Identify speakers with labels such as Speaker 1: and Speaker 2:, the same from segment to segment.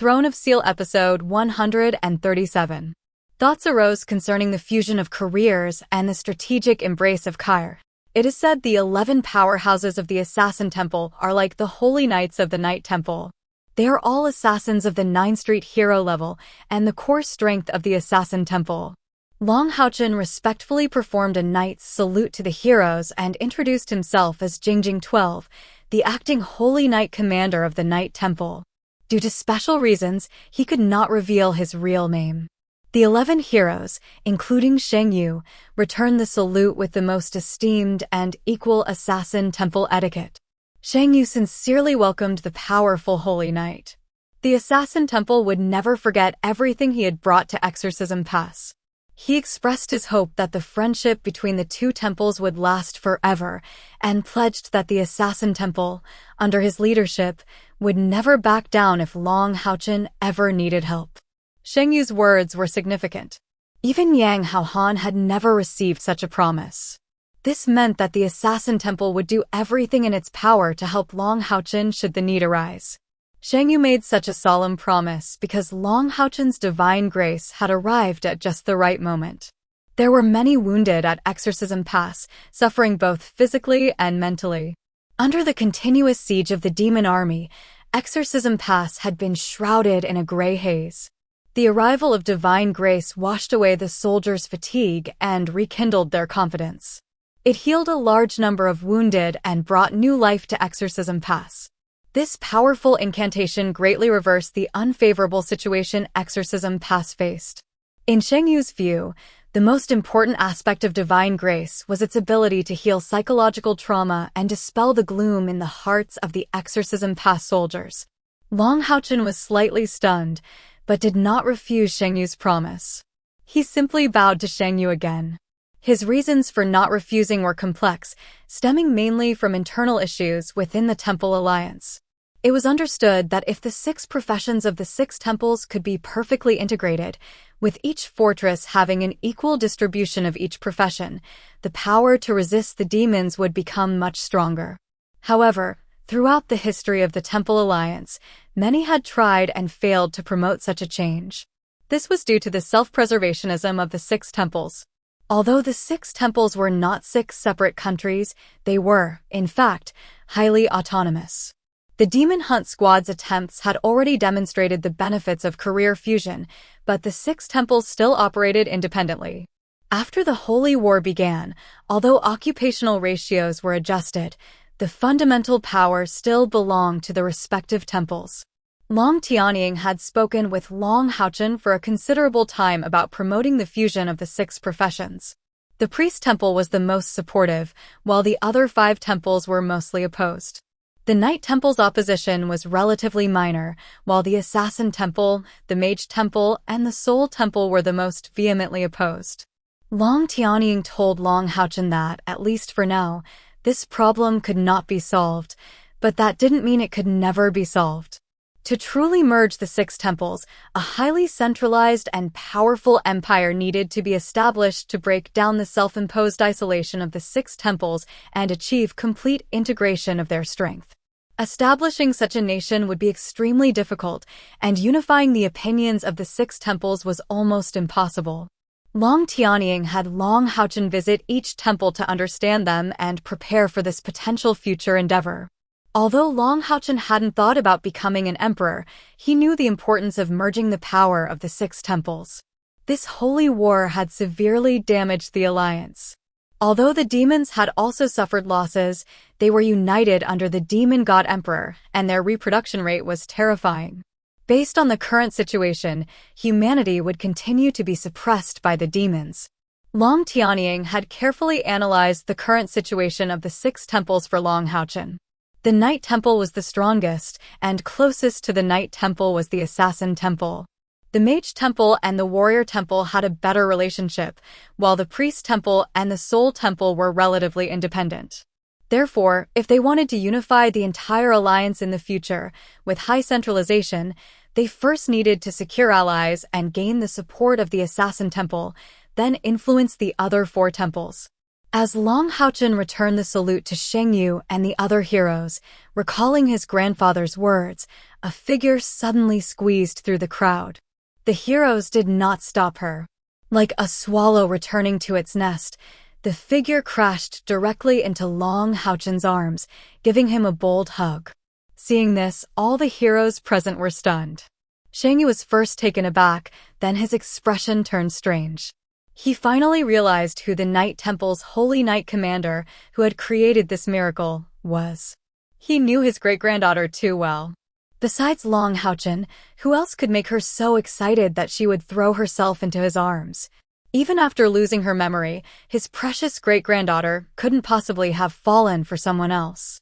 Speaker 1: Throne of Steel Episode 137. Thoughts arose concerning the fusion of careers and the strategic embrace of Cai'er. It is said the 11 powerhouses of the Assassin Temple are like the Holy Knights of the Night Temple. They are all assassins of the 9th Street hero level and the core strength of the Assassin Temple. Long Haochen respectfully performed a knight's salute to the heroes and introduced himself as Jingjing 12, the acting Holy Knight commander of the Night Temple. Due to special reasons, he could not reveal his real name. The 11 heroes, including Sheng Yu, returned the salute with the most esteemed and equal Assassin Temple etiquette. Sheng Yu sincerely welcomed the powerful Holy Knight. The Assassin Temple would never forget everything he had brought to Exorcism Pass. He expressed his hope that the friendship between the two temples would last forever and pledged that the Assassin Temple, under his leadership, would never back down if Long Haochen ever needed help. Sheng Yu's words were significant. Even Yang Haohan had never received such a promise. This meant that the Assassin Temple would do everything in its power to help Long Haochen should the need arise. Sheng Yu made such a solemn promise because Long Haochen's divine grace had arrived at just the right moment. There were many wounded at Exorcism Pass, suffering both physically and mentally. Under the continuous siege of the demon army, Exorcism Pass had been shrouded in a gray haze. The arrival of divine grace washed away the soldiers' fatigue and rekindled their confidence. It healed a large number of wounded and brought new life to Exorcism Pass. This powerful incantation greatly reversed the unfavorable situation Exorcism Pass faced. In Sheng Yu's view, the most important aspect of divine grace was its ability to heal psychological trauma and dispel the gloom in the hearts of the Exorcism Pass soldiers. Long Haochen was slightly stunned, but did not refuse Sheng Yu's promise. He simply bowed to Sheng Yu again. His reasons for not refusing were complex, stemming mainly from internal issues within the Temple Alliance. It was understood that if the 6 professions of the 6 temples could be perfectly integrated, with each fortress having an equal distribution of each profession, the power to resist the demons would become much stronger. However, throughout the history of the Temple Alliance, many had tried and failed to promote such a change. This was due to the self-preservationism of the 6 temples. Although the 6 temples were not 6 separate countries, they were, in fact, highly autonomous. The Demon Hunt Squad's attempts had already demonstrated the benefits of career fusion, but the 6 temples still operated independently. After the Holy War began, although occupational ratios were adjusted, the fundamental power still belonged to the respective temples. Long Tianying had spoken with Long Haochen for a considerable time about promoting the fusion of the 6 professions. The priest temple was the most supportive, while the other 5 temples were mostly opposed. The Night Temple's opposition was relatively minor, while the Assassin Temple, the Mage Temple, and the Soul Temple were the most vehemently opposed. Long Tianying told Long Haochen that, at least for now, this problem could not be solved, but that didn't mean it could never be solved. To truly merge the 6 temples, a highly centralized and powerful empire needed to be established to break down the self-imposed isolation of the 6 temples and achieve complete integration of their strength. Establishing such a nation would be extremely difficult, and unifying the opinions of the 6 temples was almost impossible. Long Tianying had Long Haochen visit each temple to understand them and prepare for this potential future endeavor. Although Long Haochen hadn't thought about becoming an emperor, he knew the importance of merging the power of the 6 temples. This holy war had severely damaged the alliance. Although the demons had also suffered losses, they were united under the demon god emperor, and their reproduction rate was terrifying. Based on the current situation, humanity would continue to be suppressed by the demons. Long Tianying had carefully analyzed the current situation of the 6 temples for Long Haochen. The Night Temple was the strongest, and closest to the Night Temple was the Assassin Temple. The Mage Temple and the Warrior Temple had a better relationship, while the Priest Temple and the Soul Temple were relatively independent. Therefore, if they wanted to unify the entire alliance in the future, with high centralization, they first needed to secure allies and gain the support of the Assassin Temple, then influence the other 4 temples. As Long Haochen returned the salute to Sheng Yu and the other heroes, recalling his grandfather's words, a figure suddenly squeezed through the crowd. The heroes did not stop her. Like a swallow returning to its nest, the figure crashed directly into Long Haochen's arms, giving him a bold hug. Seeing this, all the heroes present were stunned. Sheng Yu was first taken aback, then his expression turned strange. He finally realized who the Night Temple's Holy Knight Commander, who had created this miracle, was. He knew his great-granddaughter too well. Besides Long Haochen, who else could make her so excited that she would throw herself into his arms? Even after losing her memory, his precious great-granddaughter couldn't possibly have fallen for someone else.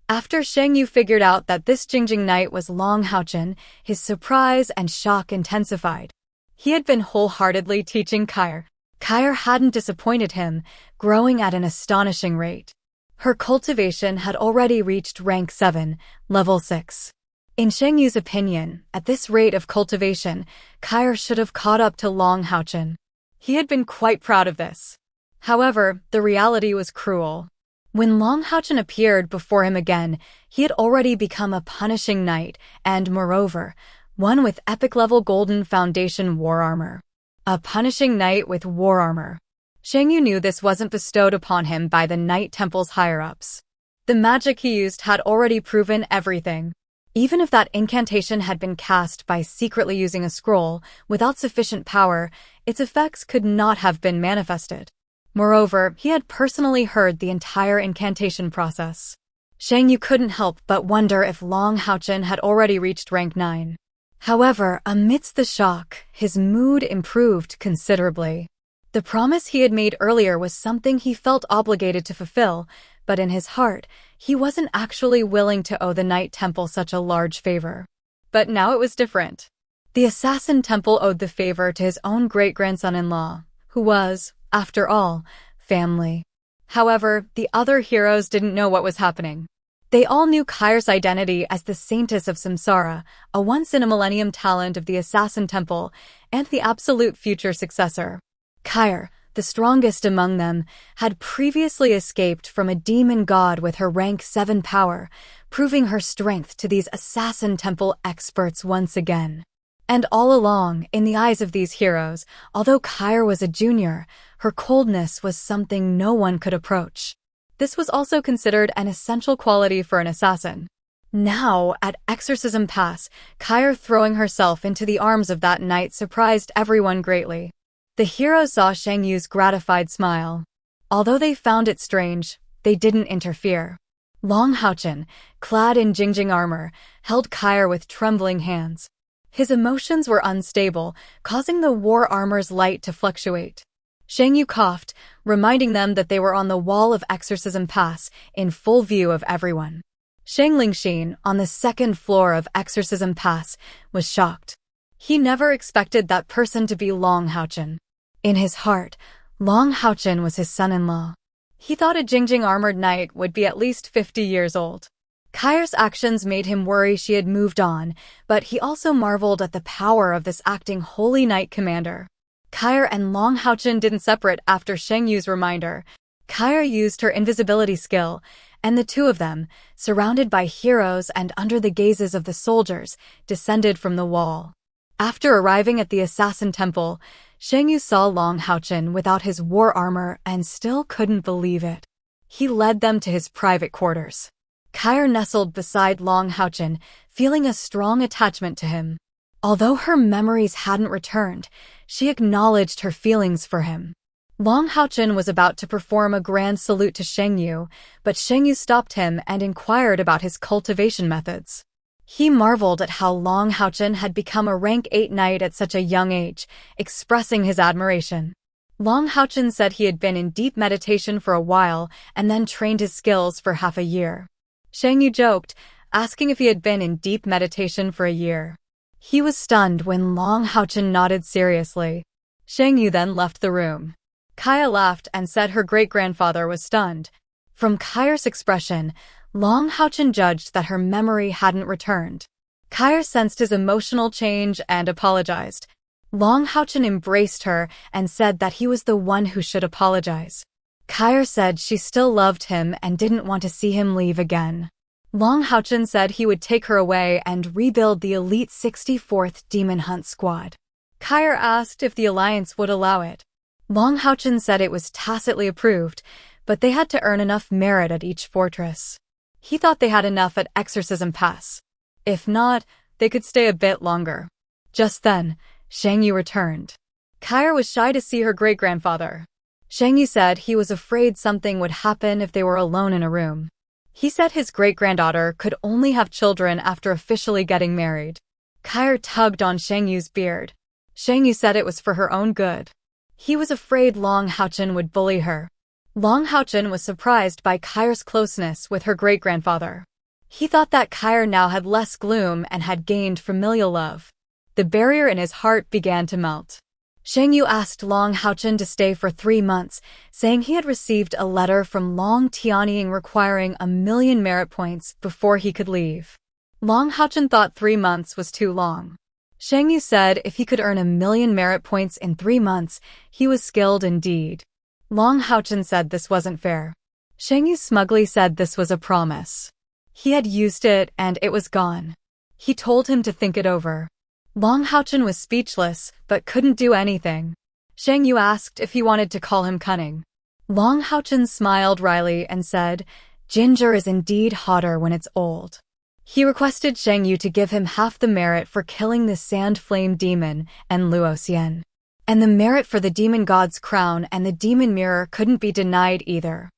Speaker 1: After Sheng Yu figured out that this Jingjing Knight was Long Haochen, his surprise and shock intensified. He had been wholeheartedly teaching Cai'er. Cai'er hadn't disappointed him, growing at an astonishing rate. Her cultivation had already reached rank 7, level 6. In Sheng Yu's opinion, at this rate of cultivation, Cai'er should have caught up to Long Haochen. He had been quite proud of this. However, the reality was cruel. When Long Haochen appeared before him again, he had already become a punishing knight and, moreover, one with epic-level golden foundation war armor. A punishing knight with war armor. Sheng Yu knew this wasn't bestowed upon him by the Night Temple's higher-ups. The magic he used had already proven everything. Even if that incantation had been cast by secretly using a scroll, without sufficient power, its effects could not have been manifested. Moreover, he had personally heard the entire incantation process. Sheng Yu couldn't help but wonder if Long Haochen had already reached rank 9. However, amidst the shock, his mood improved considerably. The promise he had made earlier was something he felt obligated to fulfill, but in his heart, he wasn't actually willing to owe the Night Temple such a large favor. But now it was different. The Assassin Temple owed the favor to his own great-grandson-in-law, who was, after all, family. However, the other heroes didn't know what was happening. They all knew Cai'er's identity as the Saintess of Samsara, a once-in-a-millennium talent of the Assassin Temple, and the absolute future successor. Cai'er, the strongest among them, had previously escaped from a demon god with her rank 7 power, proving her strength to these Assassin Temple experts once again. And all along, in the eyes of these heroes, although Cai'er was a junior, her coldness was something no one could approach. This was also considered an essential quality for an assassin. Now, at Exorcism Pass, Cai'er throwing herself into the arms of that knight surprised everyone greatly. The heroes saw Sheng Yu's gratified smile. Although they found it strange, they didn't interfere. Long Haochen, clad in Jingjing armor, held Cai'er with trembling hands. His emotions were unstable, causing the war armor's light to fluctuate. Sheng Yu coughed, reminding them that they were on the wall of Exorcism Pass, in full view of everyone. Sheng Lingxin, on the second floor of Exorcism Pass, was shocked. He never expected that person to be Long Haochen. In his heart, Long Haochen was his son-in-law. He thought a Jingjing armored knight would be at least 50 years old. Cai'er's actions made him worry she had moved on, but he also marveled at the power of this acting Holy Knight commander. Cai'er and Long Haochen didn't separate after Sheng Yu's reminder. Cai'er used her invisibility skill, and the two of them, surrounded by heroes and under the gazes of the soldiers, descended from the wall. After arriving at the Assassin Temple, Sheng Yu saw Long Haochen without his war armor and still couldn't believe it. He led them to his private quarters. Cai'er nestled beside Long Haochen, feeling a strong attachment to him. Although her memories hadn't returned, she acknowledged her feelings for him. Long Haochen was about to perform a grand salute to Sheng Yu, but Sheng Yu stopped him and inquired about his cultivation methods. He marveled at how Long Haochen had become a rank 8 knight at such a young age, expressing his admiration. Long Haochen said he had been in deep meditation for a while and then trained his skills for half a year. Sheng Yu joked, asking if he had been in deep meditation for a year. He was stunned when Long Haochen nodded seriously. Sheng Yu then left the room. Cai'er laughed and said her great-grandfather was stunned. From Cai'er's expression, Long Haochen judged that her memory hadn't returned. Cai'er sensed his emotional change and apologized. Long Haochen embraced her and said that he was the one who should apologize. Cai'er said she still loved him and didn't want to see him leave again. Long Haochen said he would take her away and rebuild the elite 64th Demon Hunt Squad. Cai'er asked if the Alliance would allow it. Long Haochen said it was tacitly approved, but they had to earn enough merit at each fortress. He thought they had enough at Exorcism Pass. If not, they could stay a bit longer. Just then, Shang Yu returned. Cai'er was shy to see her great-grandfather. Shang Yu said he was afraid something would happen if they were alone in a room. He said his great-granddaughter could only have children after officially getting married. Cai'er tugged on Shang Yu's beard. Shang Yu said it was for her own good. He was afraid Long Haochen would bully her. Long Haochen was surprised by Cai'er's closeness with her great-grandfather. He thought that Cai'er now had less gloom and had gained familial love. The barrier in his heart began to melt. Shang Yu asked Long Haochen to stay for 3 months, saying he had received a letter from Long Tianying requiring 1,000,000 merit points before he could leave. Long Haochen thought 3 months was too long. Shang Yu said if he could earn 1,000,000 merit points in 3 months, he was skilled indeed. Long Haochen said this wasn't fair. Shang Yu smugly said this was a promise. He had used it and it was gone. He told him to think it over. Long Haochen was speechless, but couldn't do anything. Shang Yu asked if he wanted to call him cunning. Long Haochen smiled wryly and said, "Ginger is indeed hotter when it's old." He requested Shang Yu to give him half the merit for killing the Sand Flame Demon and Luo Xian. And the merit for the Demon God's crown and the Demon Mirror couldn't be denied either.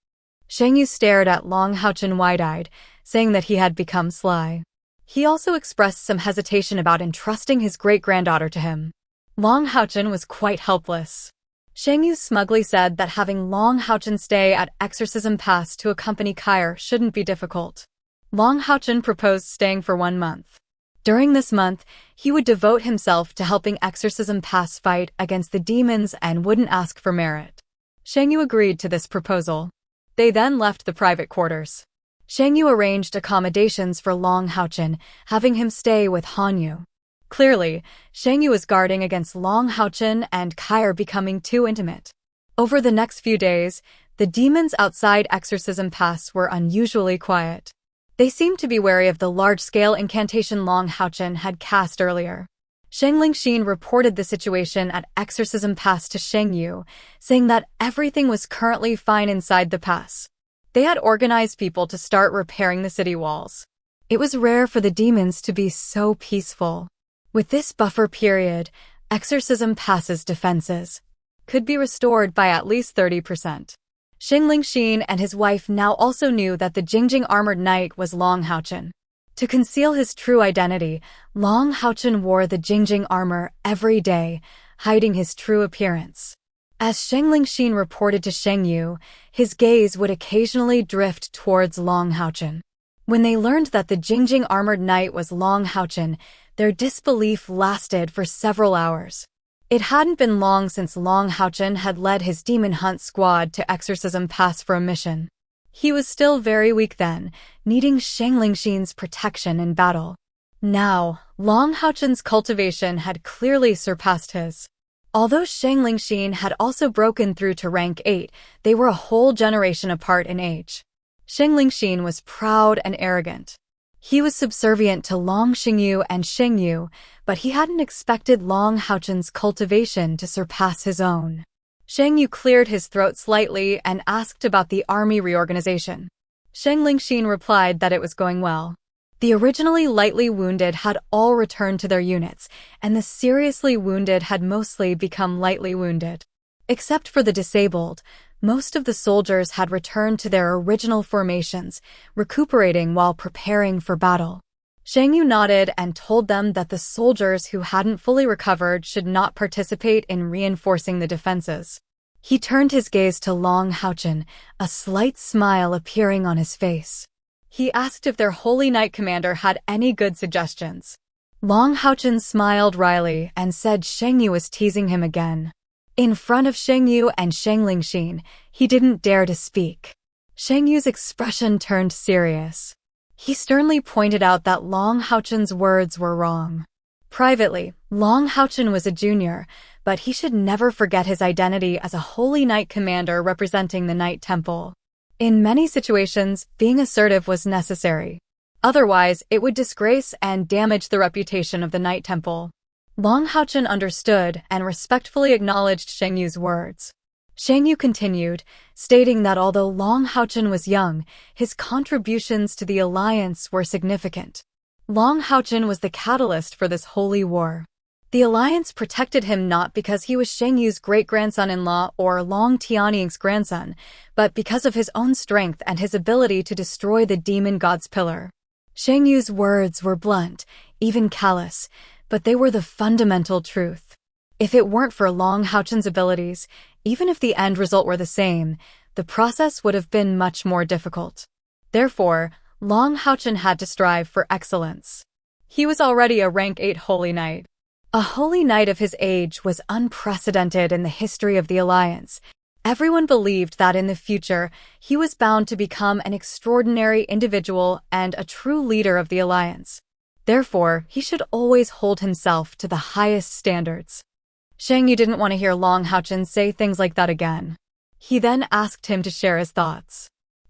Speaker 1: Shang Yu stared at Long Haochen wide-eyed, saying that he had become sly. He also expressed some hesitation about entrusting his great-granddaughter to him. Long Haochen was quite helpless. Shang Yu smugly said that having Long Haochen stay at Exorcism Pass to accompany Cai'er shouldn't be difficult. Long Haochen proposed staying for 1 month. During this month, he would devote himself to helping Exorcism Pass fight against the demons and wouldn't ask for merit. Shang Yu agreed to this proposal. They then left the private quarters. Shang Yu arranged accommodations for Long Haochen, having him stay with Han Yu. Clearly, Shang Yu was guarding against Long Haochen and Cai'er becoming too intimate. Over the next few days, the demons outside Exorcism Pass were unusually quiet. They seemed to be wary of the large-scale incantation Long Haochen had cast earlier. Shang Lingxin reported the situation at Exorcism Pass to Shang Yu, saying that everything was currently fine inside the pass. They had organized people to start repairing the city walls. It was rare for the demons to be so peaceful. With this buffer period, Exorcism Pass's defenses could be restored by at least 30%. Shang Lingxin and his wife now also knew that the Jingjing armored knight was Long Haochen. To conceal his true identity, Long Haochen wore the Jingjing armor every day, hiding his true appearance. As Shang Lingxin reported to Shang Yu, his gaze would occasionally drift towards Long Haochen. When they learned that the Jingjing armored knight was Long Haochen, their disbelief lasted for several hours. It hadn't been long since Long Haochen had led his demon hunt squad to Exorcism Pass for a mission. He was still very weak then, needing Shang Lingxin's protection in battle. Now, Long Haochen's cultivation had clearly surpassed his. Although Shang Lingxin had also broken through to rank 8, they were a whole generation apart in age. Shang Lingxin was proud and arrogant. He was subservient to Long Xingyu and Shang Yu, but he hadn't expected Long Haochen's cultivation to surpass his own. Shang Yu cleared his throat slightly and asked about the army reorganization. Shang Lingxin replied that it was going well. The originally lightly wounded had all returned to their units, and the seriously wounded had mostly become lightly wounded. Except for the disabled, most of the soldiers had returned to their original formations, recuperating while preparing for battle. Shang Yu nodded and told them that the soldiers who hadn't fully recovered should not participate in reinforcing the defenses. He turned his gaze to Long Haochen, a slight smile appearing on his face. He asked if their Holy Knight commander had any good suggestions. Long Haochen smiled wryly and said Shang Yu was teasing him again. In front of Shang Yu and Shang Lingxin, he didn't dare to speak. Shang Yu's expression turned serious. He sternly pointed out that Long Haochen's words were wrong. Privately, Long Haochen was a junior, but he should never forget his identity as a holy knight commander representing the Knight Temple. In many situations, being assertive was necessary. Otherwise, it would disgrace and damage the reputation of the Knight Temple. Long Haochen understood and respectfully acknowledged Shang Yu's words. Shang Yu continued, stating that although Long Haochen was young, his contributions to the alliance were significant. Long Haochen was the catalyst for this holy war. The alliance protected him not because he was Shang Yu's great-grandson-in-law or Long Tianying's grandson, but because of his own strength and his ability to destroy the demon god's pillar. Shang Yu's words were blunt, even callous, but they were the fundamental truth. If it weren't for Long Haochen's abilities, even if the end result were the same, the process would have been much more difficult. Therefore, Long Haochen had to strive for excellence. He was already a rank 8 holy knight. A holy knight of his age was unprecedented in the history of the alliance. Everyone believed that in the future, he was bound to become an extraordinary individual and a true leader of the alliance. Therefore, he should always hold himself to the highest standards. Shang Yu didn't want to hear Long Haochen say things like that again. He then asked him to share his thoughts.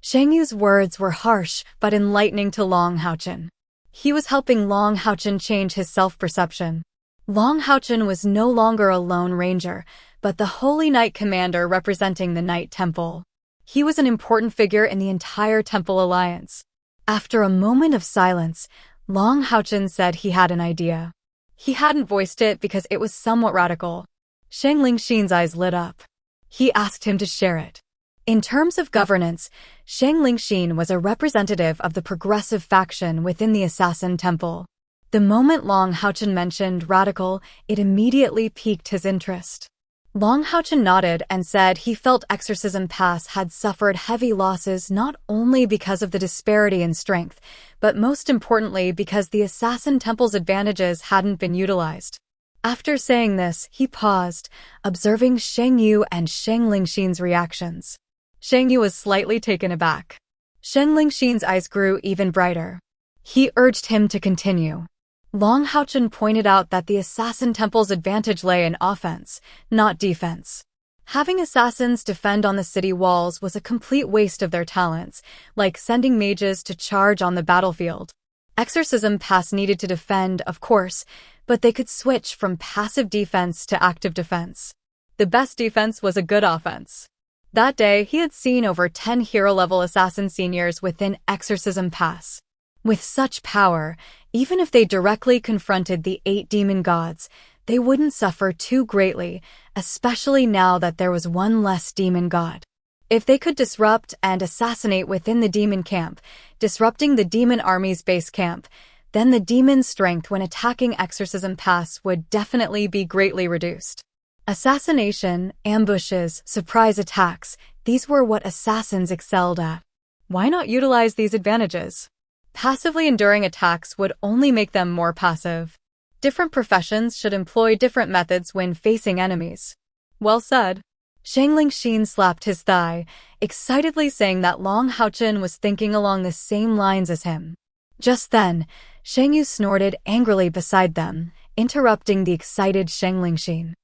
Speaker 1: Shang Yu's words were harsh but enlightening to Long Haochen. He was helping Long Haochen change his self-perception. Long Haochen was no longer a lone ranger, but the holy knight commander representing the Knight Temple. He was an important figure in the entire Temple Alliance. After a moment of silence, Long Haochen said he had an idea. He hadn't voiced it because it was somewhat radical. Shang Lingxin's eyes lit up. He asked him to share it. In terms of governance, Shang Lingxin was a representative of the progressive faction within the Assassin Temple. The moment Long Haochen mentioned radical, it immediately piqued his interest. Long Haochen nodded and said he felt Exorcism Pass had suffered heavy losses not only because of the disparity in strength, but most importantly because the Assassin Temple's advantages hadn't been utilized. After saying this, he paused, observing Shang Yu and Shang Lingxin's reactions. Shang Yu was slightly taken aback. Shang Lingxin's eyes grew even brighter. He urged him to continue. Long Haochen pointed out that the Assassin Temple's advantage lay in offense, not defense. Having assassins defend on the city walls was a complete waste of their talents, like sending mages to charge on the battlefield. Exorcism Pass needed to defend, of course, but they could switch from passive defense to active defense. The best defense was a good offense. That day, he had seen over 10 hero-level assassin seniors within Exorcism Pass. With such power, even if they directly confronted the 8 demon gods, they wouldn't suffer too greatly, especially now that there was one less demon god. If they could disrupt and assassinate within the demon camp, disrupting the demon army's base camp, then the demon's strength when attacking Exorcism Pass would definitely be greatly reduced. Assassination, ambushes, surprise attacks, these were what assassins excelled at. Why not utilize these advantages? Passively enduring attacks would only make them more passive. Different professions should employ different methods when facing enemies. Well said. Shang Lingxin slapped his thigh, excitedly saying that Long Haochen was thinking along the same lines as him. Just then, Shang Yu snorted angrily beside them, interrupting the excited Shang Lingxin.